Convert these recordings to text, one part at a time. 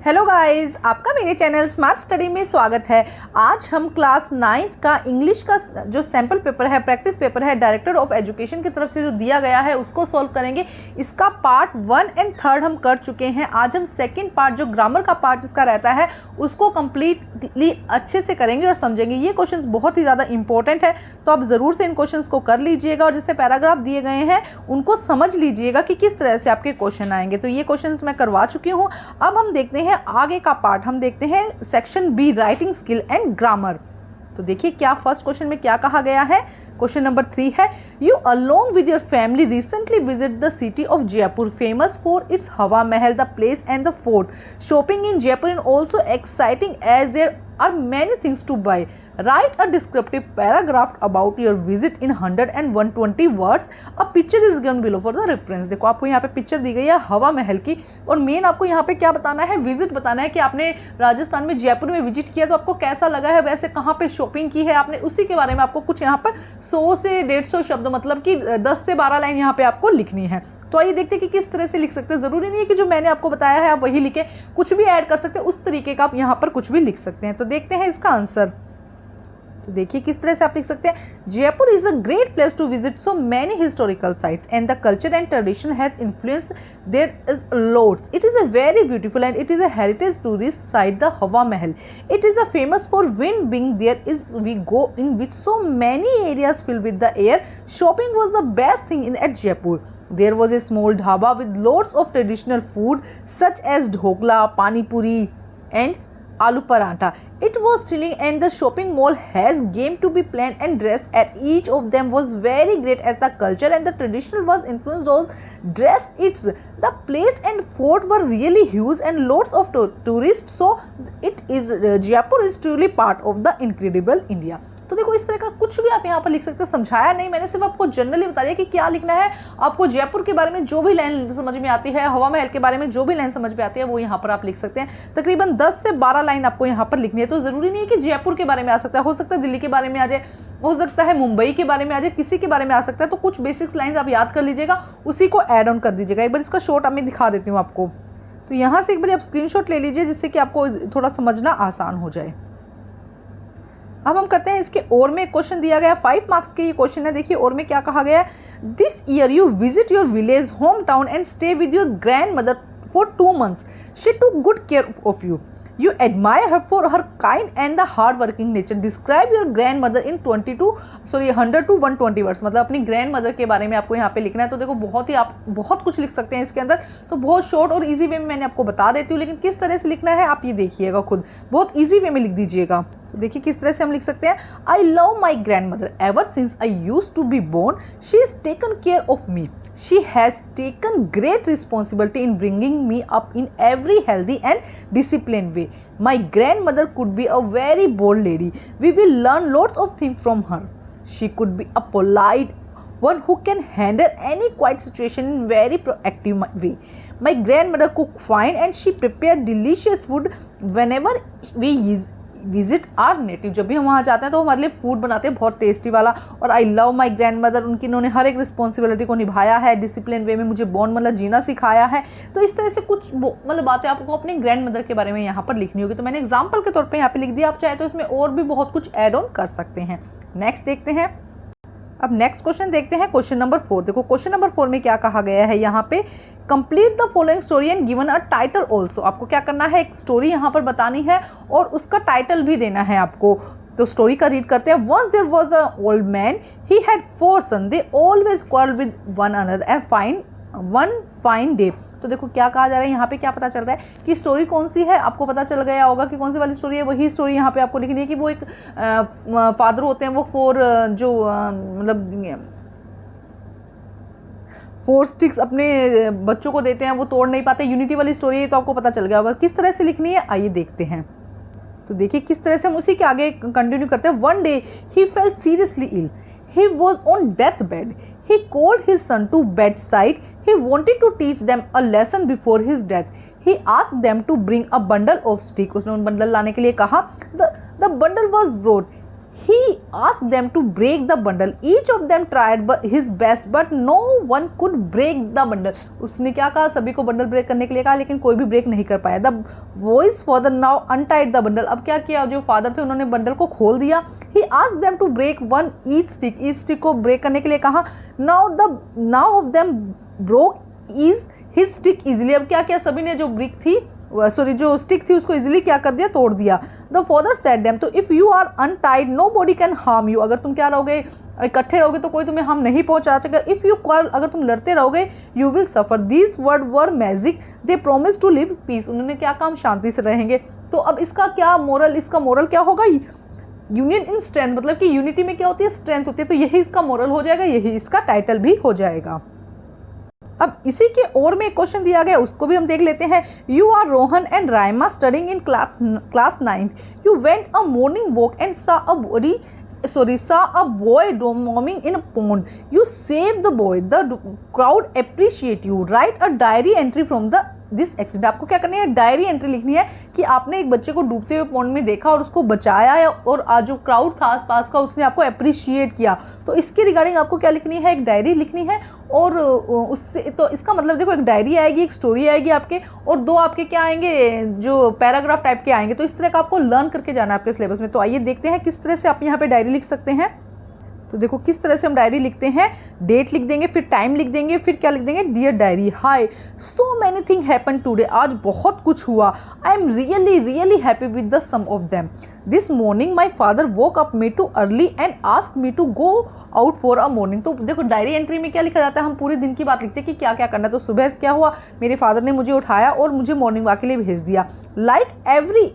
Hello guys, आपका मेरे channel smart study में स्वागत है। आज हम क्लास 9th का इंग्लिश का जो सैम्पल पेपर है, प्रैक्टिस पेपर है, डायरेक्टर ऑफ एजुकेशन की तरफ से जो दिया गया है उसको सॉल्व करेंगे। इसका पार्ट 1 एंड 3 हम कर चुके हैं। आज हम सेकंड पार्ट जो ग्रामर का पार्ट जिसका रहता है उसको कम्प्लीटली अच्छे से करेंगे और समझेंगे। ये क्वेश्चंस बहुत ही ज़्यादा इंपॉर्टेंट है, तो आप ज़रूर से इन क्वेश्चंस को कर लीजिएगा और जिससे पैराग्राफ दिए गए हैं उनको समझ लीजिएगा कि किस तरह से आपके क्वेश्चन आएंगे। तो ये क्वेश्चंस मैं करवा चुकी हूँ। अब हम देखते हैं आगे का पार्ट, हम देखते हैं section B, writing skill and grammar. तो देखिए क्या फर्स्ट क्वेश्चन में क्या कहा गया है। क्वेश्चन नंबर 3 है, you along with your family recently visit the city of Jaipur famous for its Hawa Mahal, the place and the fort. Shopping in Jaipur and also exciting as there are many things to buy. Write a descriptive paragraph about your visit in 100 and 120 words. A picture is given below for the reference. देखो आपको यहाँ पे picture दी गई है हवा महल की, और main आपको यहाँ पे क्या बताना है, विजिट बताना है कि आपने राजस्थान में जयपुर में विजिट किया तो आपको कैसा लगा है, वैसे कहाँ पे शॉपिंग की है आपने, उसी के बारे में आपको कुछ यहाँ पर 100 से 150 शब्द, मतलब कि 10 से 12 लाइन यहाँ पे आपको लिखनी है। तो आइए देखते हैं कि किस तरह से लिख सकते हैं। ज़रूरी नहीं है कि जो मैंने आपको बताया है आप वही लिखें, कुछ भी ऐड कर सकते हैं, उस तरीके का आप यहाँ पर कुछ भी लिख सकते हैं। तो देखते हैं इसका आंसर। तो देखिए किस तरह से आप लिख सकते हैं, Jaipur is a great place to visit, so many historical sites and the culture and tradition has influence there is loads. It is a very beautiful and it is a heritage tourist site the Hawa Mahal. It is a famous for wind being there is we go in which so many areas fill with the air. Shopping was the best thing in at Jaipur. There was a small dhaba with lots of traditional food such as dhokla, pani puri and aloo paratha. It was chilling and the shopping mall has game to be planned and dressed at each of them was very great as the culture and the traditional was influenced those dress its. The place and fort were really huge and lots of tourists, so it is Jaipur is truly part of the incredible India. तो देखो इस तरह का कुछ भी आप यहाँ पर लिख सकते हैं। समझाया नहीं मैंने, सिर्फ आपको जनरली बता दिया कि क्या लिखना है। आपको जयपुर के बारे में जो भी लाइन समझ में आती है, हवा महल के बारे में जो भी लाइन समझ में आती है वो यहाँ पर आप लिख सकते हैं। तकरीबन 10 से 12 लाइन आपको यहाँ पर लिखनी है। तो ज़रूरी नहीं है कि जयपुर के बारे में आ सकता है, हो सकता है दिल्ली के बारे में आ जाए, हो सकता है मुंबई के बारे में आ जाए, किसी के बारे में आ सकता है। तो कुछ बेसिक्स लाइन आप याद कर लीजिएगा, उसी को ऐड ऑन कर दीजिएगा। एक बार इसका शॉर्ट मैं दिखा देती हूँ आपको। तो यहाँ से एक बार आप स्क्रीनशॉट ले लीजिए जिससे कि आपको थोड़ा समझना आसान हो जाए। अब हम करते हैं इसके और में क्वेश्चन दिया गया 5 मार्क्स के ये क्वेश्चन है। देखिए और में क्या कहा गया है, this year you visit your village home town and stay with your grand mother for 2 months. She took good care of you. You admire her for her kind and the hard working nature. Describe your grandmother in 100 to 120 words. मतलब अपनी grand mother के बारे में आपको यहाँ पे लिखना है। तो देखो बहुत ही आप बहुत कुछ लिख सकते हैं इसके अंदर। तो बहुत शॉर्ट और इजी वे में मैंने आपको बता देती हूँ, लेकिन किस तरह से लिखना है आप ये देखिएगा खुद, बहुत ईजी वे में लिख दीजिएगा। तो देखिए किस तरह से हम लिख सकते हैं, I love my grandmother ever since I use to be born. She is taken care of me. She has taken great responsibility in bringing me up in every healthy and disciplined way. My grandmother could be a very bold lady. We will learn lots of things from her. She could be a polite one who can handle any quiet situation in very proactive way. My grandmother cooked fine and she prepared delicious food whenever we visit are native. जब भी हम वहाँ जाते हैं तो हमारे लिए food बनाते हैं बहुत टेस्टी वाला. और आई लव माई ग्रैंड मदर, उन्होंने हर एक रिस्पॉन्सिबिलिटी को निभाया है, डिसिप्लिन वे में मुझे बॉर्न मतलब जीना सिखाया है. तो इस तरह से कुछ मतलब बातें आपको अपने ग्रैंड मदर के बारे में यहाँ पर लिखनी होगी. तो मैंने एग्जाम्पल के तौर पर यहाँ पे लिख दिया, आप चाहे तो इसमें और भी बहुत कुछ ऐड ऑन कर सकते हैं. नेक्स्ट देखते हैं. अब नेक्स्ट क्वेश्चन देखते हैं, क्वेश्चन नंबर 4. देखो क्वेश्चन नंबर 4 में क्या कहा गया है यहाँ पे, complete the following story and given a title also. आपको क्या करना है, एक स्टोरी यहाँ पर बतानी है और उसका टाइटल भी देना है आपको. तो स्टोरी का रीड करते हैं. Once there was a old man, he had 4 sons. They always quarrel with one another and one fine day. तो देखो क्या कहा जा रहा है यहाँ पे, क्या पता चल रहा है कि स्टोरी कौन सी है. आपको पता चल गया होगा कि कौन सी वाली स्टोरी है. वही स्टोरी यहाँ पे आपको लिखनी है कि वो एक फादर होते हैं, वो 4 जो मतलब 4 स्टिक्स अपने बच्चों को देते हैं, वो तोड़ नहीं पाते. यूनिटी वाली स्टोरी है. तो आपको पता चल गया होगा किस तरह से लिखनी है. आइए देखते हैं. तो देखिए किस तरह से हम उसी के आगे कंटिन्यू करते हैं. One day he felt seriously ill. He was on deathbed. He called his son to bedside. He wanted to teach them a lesson before his death. He asked them to bring a bundle of sticks. उसने उन bundle लाने के लिए कहा. The bundle was brought. He asked them to break the bundle. Each of them tried his best, but no one could break the bundle. उसने क्या कहा, सभी को बंडल ब्रेक करने के लिए कहा, लेकिन कोई भी ब्रेक नहीं कर पाया. The boy's father now untied the bundle. अब क्या किया, जो फादर थे उन्होंने बंडल को खोल दिया. He asked them to break one each stick. each stick को ब्रेक करने के लिए कहा. Now of them broke his stick easily. अब क्या किया, सभी ने जो ब्रिक थी जो स्टिक थी उसको इजीली क्या कर दिया, तोड़ दिया. द फादर सेड देम, तो if you are untied nobody can harm you. अगर तुम क्या रहोगे, इकट्ठे रहोगे तो कोई तुम्हें हार्म नहीं पहुंचा सकेगा. इफ़ यू क्वारल, अगर तुम लड़ते रहोगे, you will suffer. These word were magic, they promise to live peace. उन्होंने क्या कहा, हम शांति से रहेंगे. तो अब इसका क्या मोरल, इसका मोरल क्या होगा, यूनियन इन स्ट्रेंथ, मतलब कि यूनिटी में क्या होती है, स्ट्रेंथ होती है. तो यही इसका मोरल हो जाएगा, यही इसका टाइटल भी हो जाएगा. अब इसी के और में एक क्वेश्चन दिया गया, उसको भी हम देख लेते हैं. You are Rohan and Raima studying in class 9th. You went a morning walk and saw a boy swimming in a pond. You saved the boy. The crowd appreciate you. Write a diary entry from this accident. आपको क्या करनी है, diary entry लिखनी है कि आपने एक बच्चे को डूबते हुए पॉन्ड में देखा और उसको बचाया है, और आज जो क्राउड था आसपास का उसने आपको अप्रिशिएट किया. तो इसके रिगार्डिंग आपको क्या लिखनी है, एक डायरी लिखनी है. और उससे तो इसका मतलब देखो, एक डायरी आएगी, एक स्टोरी आएगी आपके, और दो आपके क्या आएंगे, जो पैराग्राफ टाइप के आएंगे. तो इस तरह का आपको लर्न करके जाना है आपके सिलेबस में. तो आइए देखते हैं किस तरह से आप यहाँ पे डायरी लिख सकते हैं. तो देखो किस तरह से हम डायरी लिखते हैं. डेट लिख देंगे, फिर टाइम लिख देंगे, फिर क्या लिख देंगे, dear diary, hi, so many thing happen today. आज बहुत कुछ हुआ. I am really happy with the some of them. This morning my father woke up me too early and ask me to go out for a morning. तो देखो diary entry में क्या लिखा जाता है, हम पूरे दिन की बात लिखते हैं कि क्या क्या करना है. तो सुबह क्या हुआ, मेरे फादर ने मुझे उठाया और मुझे मॉर्निंग वॉक के लिए भेज दिया. Like every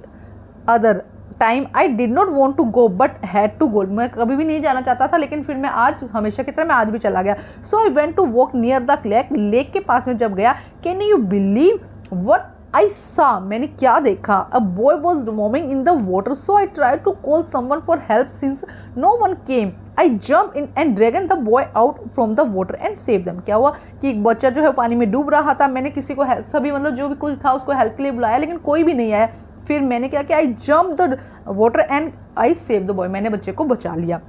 other time I did not want to go but had to go. मैं कभी भी नहीं जाना चाहता था, लेकिन फिर मैं आज हमेशा की तरह मैं आज भी चला गया. So I went to walk near the lake. Lake के पास में जब गया, can you believe what I saw, मैंने क्या देखा. A boy was warming in the water. So I try to call someone for help since no one came. I jump in and dragon the boy out from the water and save them. क्या हुआ कि एक बच्चा जो है पानी में डूब रहा था, मैंने किसी को हेल्प, सभी मतलब जो भी कुछ था उसको हेल्प के लिए बुलाया, लेकिन कोई भी नहीं आया. फिर मैंने क्या किया, I jump the water and I save the boy, मैंने बच्चे को बचा लिया.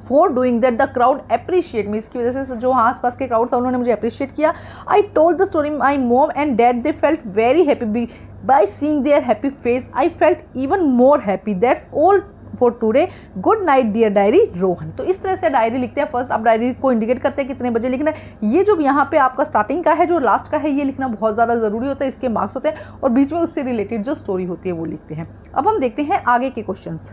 For doing that the crowd appreciate मी, इसकी वजह से जो आसपास के क्राउड था उन्होंने मुझे अप्रिशिएट किया. I told the story my mom and dad, they felt very happy by seeing their happy face. I felt even more happy. That's all for today. Good night dear diary Rohan. तो इस तरह से diary लिखते हैं. First आप diary को indicate करते हैं कितने बजे लिखना है. ये जो यहाँ पे आपका स्टार्टिंग का है, जो लास्ट का है, ये लिखना बहुत ज़्यादा ज़रूरी होता है, इसके मार्क्स होते हैं. और बीच में उससे रिलेटेड जो स्टोरी होती है वो लिखते हैं. अब हम देखते हैं आगे के क्वेश्चंस.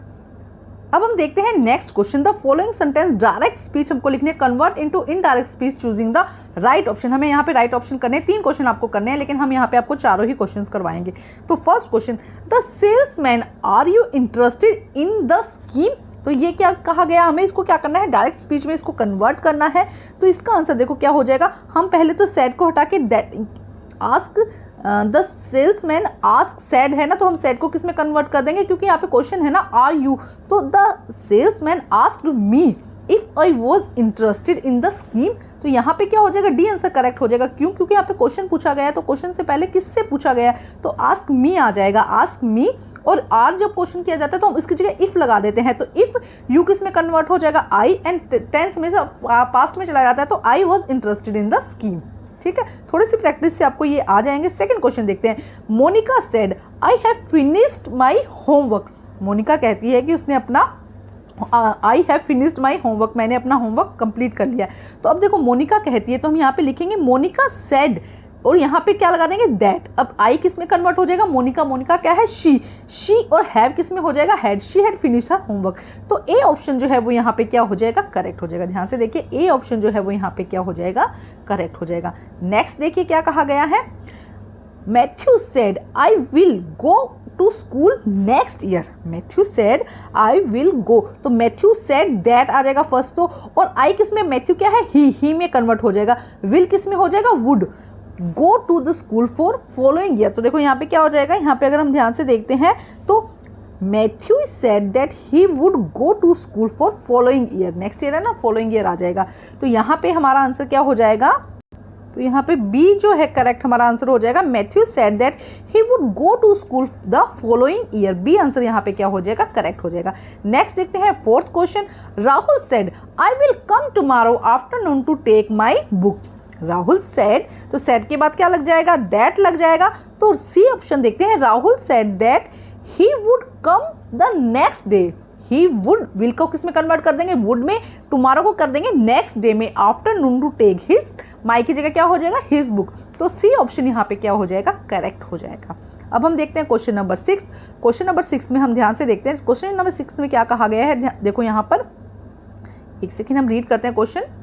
अब हम देखते हैं next question. The following sentence direct speech हमको लिखने, convert into indirect speech choosing the right option. हमें यहाँ पे राइट ऑप्शन करने हैं. 3 क्वेश्चन आपको करने हैं, लेकिन हम यहाँ पे आपको चारों ही क्वेश्चंस करवाएंगे. तो first question, the salesman are you interested in the scheme. तो ये क्या कहा गया, हमें इसको क्या करना है, डायरेक्ट स्पीच में इसको कन्वर्ट करना है. तो इसका आंसर देखो क्या हो जाएगा. हम पहले तो सैड को हटा के that, ask the salesman, ask sad है ना, तो हम सैड को किस में कन्वर्ट कर देंगे, क्योंकि यहाँ पे क्वेश्चन है ना आर यू. तो the salesman asked me if I was interested in the scheme. तो यहाँ पे क्या हो जाएगा, डी आंसर करेक्ट हो जाएगा. क्यों, क्योंकि यहाँ पे क्वेश्चन पूछा गया है, तो क्वेश्चन से पहले किससे पूछा गया है, तो आस्क मी आ जाएगा. आस्क मी, और आर जब क्वेश्चन किया जाता है तो हम इसकी जगह इफ लगा देते हैं. तो इफ यू किस में कन्वर्ट हो जाएगा, आई, एंड टेंस में से पास्ट में चला जाता है, तो I was interested in the scheme. ठीक है, थोड़ी सी प्रैक्टिस से आपको ये आ जाएंगे. सेकंड क्वेश्चन देखते हैं. Monica said I have finished my homework. Monica कहती है कि उसने अपना I have finished my homework, मैंने अपना होमवर्क कंप्लीट कर लिया. तो अब देखो मोनिका कहती है, तो हम यहाँ पे लिखेंगे मोनिका सेड, और यहाँ पे क्या लगा देंगे, दैट. अब आई किस में कन्वर्ट हो जाएगा, मोनिका, मोनिका क्या है, शी, और हैव किस में हो जाएगा, had. She had finished her homework. तो ए ऑप्शन जो है वो यहाँ पे क्या हो जाएगा, करेक्ट हो जाएगा. ध्यान से देखिए, ए ऑप्शन जो है वो यहाँ पे क्या हो जाएगा, करेक्ट हो जाएगा. नेक्स्ट देखिए क्या कहा गया है. Matthew said I will go to school next year. Matthew said I will go, तो मैथ्यू सेड दैट आ जाएगा फर्स्ट तो, और आई किस में, मैथ्यू क्या है, ही में कन्वर्ट हो जाएगा. विल किस में हो जाएगा, would. Go to the school for following year. तो देखो यहाँ पे क्या हो जाएगा, यहाँ पे अगर हम ध्यान से देखते हैं तो Matthew said that he would go to school for following year. Next year है ना, फॉलोइंग ईयर आ जाएगा. तो यहाँ पे हमारा आंसर क्या हो जाएगा, तो यहाँ पे बी जो है करेक्ट हमारा आंसर हो जाएगा। Matthew said that he would go to school the following year, B answer यहाँ पे क्या हो जाएगा, करेक्ट हो जाएगा। नेक्स्ट देखते हैं fourth question. Rahul said I will come tomorrow afternoon to take my book. Rahul said, तो सेड के बाद क्या लग जाएगा, दैट लग जाएगा। तो सी ऑप्शन देखते हैं। Rahul said that he would come the next day. He would, will को किस में कन्वर्ट कर देंगे, वुड में, टुमारो को कर देंगे नेक्स्ट डे में, आफ्टरनून टू टेक हिज, माई की जगह क्या हो जाएगा, हिज बुक। तो सी ऑप्शन यहाँ पे क्या हो जाएगा, करेक्ट हो जाएगा। अब हम देखते हैं क्वेश्चन नंबर 6। क्वेश्चन नंबर 6 में हम ध्यान से देखते हैं क्वेश्चन नंबर 6 में क्या कहा गया है। देखो यहाँ पर एक सेकेंड हम रीड करते हैं question.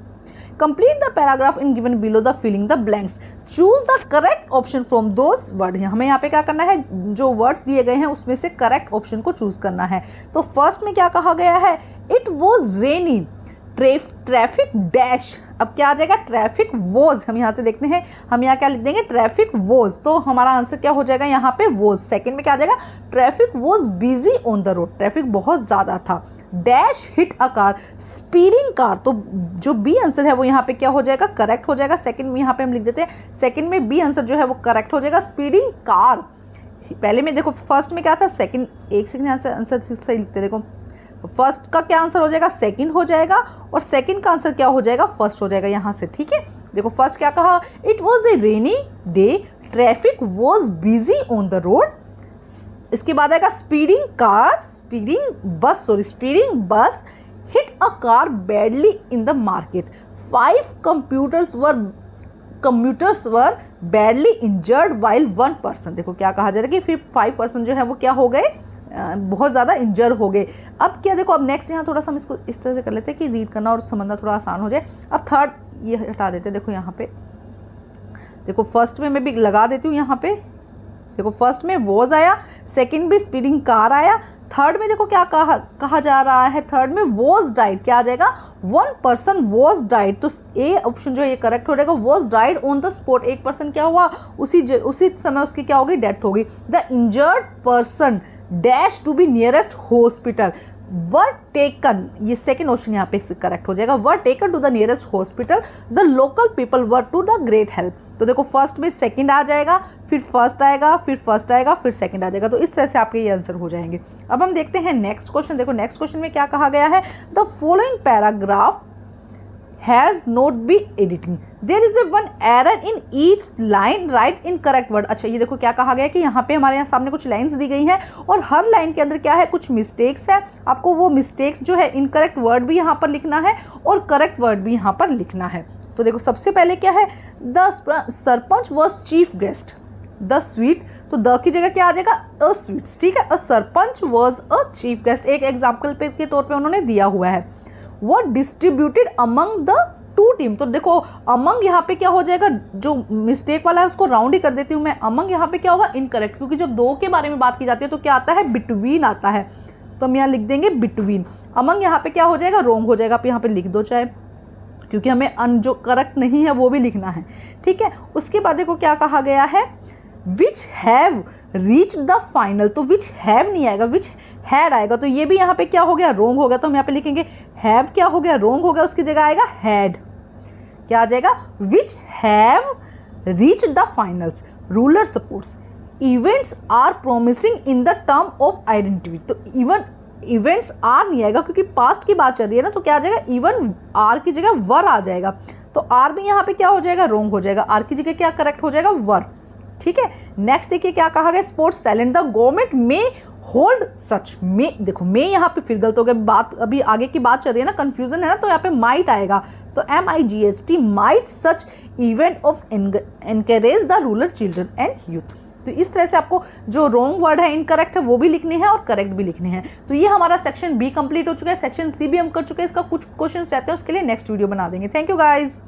Complete the paragraph in given below the filling the blanks. Choose the correct option from those words. हमें यहाँ पे क्या करना है, जो वर्ड्स दिए गए हैं उसमें से करेक्ट ऑप्शन को चूज करना है। तो फर्स्ट में क्या कहा गया है, it was rainy, traffic dash. अब क्या आ जाएगा, ट्रैफिक वॉज। हम यहाँ से देखते हैं, हम यहाँ क्या लिख देंगे, ट्रैफिक वॉज। तो हमारा आंसर क्या हो जाएगा यहाँ पे, वॉज। सेकंड में क्या आ जाएगा, traffic was busy on the road, traffic बहुत ज़्यादा था। Dash hit a car, speeding car. तो जो बी आंसर है वो यहाँ पे क्या हो जाएगा, करेक्ट हो जाएगा। सेकंड में यहाँ पे हम लिख देते हैं, सेकंड में बी आंसर जो है वो करेक्ट हो जाएगा, स्पीडिंग कार। पहले में देखो फर्स्ट में क्या था, सेकंड, एक सेकंड आंसर सही लिखते, देखो फर्स्ट का क्या आंसर हो जाएगा, सेकंड हो जाएगा, और सेकंड का आंसर क्या हो जाएगा, फर्स्ट हो जाएगा यहाँ से। ठीक है, देखो फर्स्ट क्या कहा, it was a rainy day, traffic was busy on the road. इसके बाद आएगा स्पीडिंग कार, स्पीडिंग बस hit a car badly in the market. 5 commuters were badly injured while 1 person. देखो क्या कहा जाएगा कि फिर 5 पर्सन जो है वो क्या हो गए, बहुत ज़्यादा इंजर हो गए। अब क्या देखो, अब नेक्स्ट यहाँ थोड़ा सा हम इसको इस तरह से कर लेते हैं कि रीड करना और समझना थोड़ा आसान हो जाए। अब थर्ड ये हटा देते हैं। देखो यहाँ पे देखो फर्स्ट में मैं भी लगा देती हूँ, यहाँ पे देखो फर्स्ट में वॉज आया, सेकंड में स्पीडिंग कार आया, थर्ड में देखो क्या कहा जा रहा है, थर्ड में वॉज डाइड। क्या आ जाएगा, 1 पर्सन वॉज डाइड। तो ए ऑप्शन जो है ये करेक्ट हो जाएगा, was died on the spot. एक पर्सन क्या हुआ, उसी समय उसकी क्या होगी, डेथ होगी। The injured person dash to be nearest hospital, were taken, ये सेकेंड ऑप्शन यहाँ पे करेक्ट हो जाएगा, were taken to the nearest hospital, the local people were to the great help. तो देखो फर्स्ट में सेकंड आ जाएगा, फिर फर्स्ट आएगा, फिर फर्स्ट आएगा, फिर सेकंड आ जाएगा। तो इस तरह से आपके ये आंसर हो जाएंगे। अब हम देखते हैं नेक्स्ट क्वेश्चन। देखो नेक्स्ट क्वेश्चन में क्या कहा गया है, the following paragraph has not be editing, there is a 1 error in each line, right in correct word. अच्छा ये देखो क्या कहा गया कि यहाँ पे हमारे यहाँ सामने कुछ लाइंस दी गई हैं और हर लाइन के अंदर क्या है, कुछ मिस्टेक्स है। आपको वो मिस्टेक्स जो है, इनकरेक्ट वर्ड भी यहाँ पर लिखना है और करेक्ट वर्ड भी यहाँ पर लिखना है। तो देखो सबसे पहले क्या है, the sarpanch was chief guest, the sweet, तो द की जगह क्या आ जाएगा, अ स्वीट्स। ठीक है, a sarpanch was a chief guest, एक एग्जाम्पल के तौर पर उन्होंने दिया हुआ है। वो डिस्ट्रीब्यूटेड अमंग द 2 टीम, तो देखो अमंग यहाँ पे क्या हो जाएगा, जो मिस्टेक वाला है उसको राउंड ही कर देती हूँ मैं। अमंग यहाँ पे क्या होगा, इनकरेक्ट, क्योंकि जब 2 के बारे में बात की जाती है तो क्या आता है, बिटवीन आता है। तो हम यहाँ लिख देंगे बिटवीन। अमंग यहाँ पे क्या हो जाएगा, रोंग हो जाएगा। आप यहाँ पे लिख दो चाहे, क्योंकि हमें जो करेक्ट नहीं है वो भी लिखना है। ठीक है, उसके बाद देखो क्या कहा गया है, विच हैव रीच द फाइनल, तो विच हैव नहीं आएगा, विच हैड आएगा। तो ये भी यहाँ पे क्या हो गया, रोंग हो गया। तो हम यहाँ पे लिखेंगे हैव क्या हो गया, रोंग हो गया, उसकी जगह आएगा हैड। क्या आ जाएगा, which have reach the finals, rural sports, events are promising in the term of identity. तो इवन इवेंट्स आर नहीं आएगा क्योंकि पास्ट की बात चल रही है ना, तो क्या आ जाएगा, इवन आर की जगह वर आ जाएगा। तो आर भी यहाँ पे क्या हो जाएगा, रोंग हो जाएगा। आर की जगह क्या करेक्ट हो जाएगा, वर। ठीक है, नेक्स्ट देखिए क्या कहा गया, स्पोर्ट्स टैलेंट, द गवर्नमेंट में होल्ड सच। में देखो में यहाँ पे फिर गलत हो गया, बात अभी आगे की बात चल रही है ना, कंफ्यूजन है ना, तो यहाँ पे माइट आएगा। तो MIGHT, might such event of encourage the rural children and youth. तो इस तरह से आपको जो रॉन्ग वर्ड है, इनकरेक्ट है, वो भी लिखने हैं और करेक्ट भी लिखने हैं। तो ये हमारा सेक्शन बी कंप्लीट हो चुका है। सेक्शन सी भी हम कर चुके हैं, इसका कुछ क्वेश्चन रहते हैं, उसके लिए नेक्स्ट वीडियो बना देंगे। Thank you guys.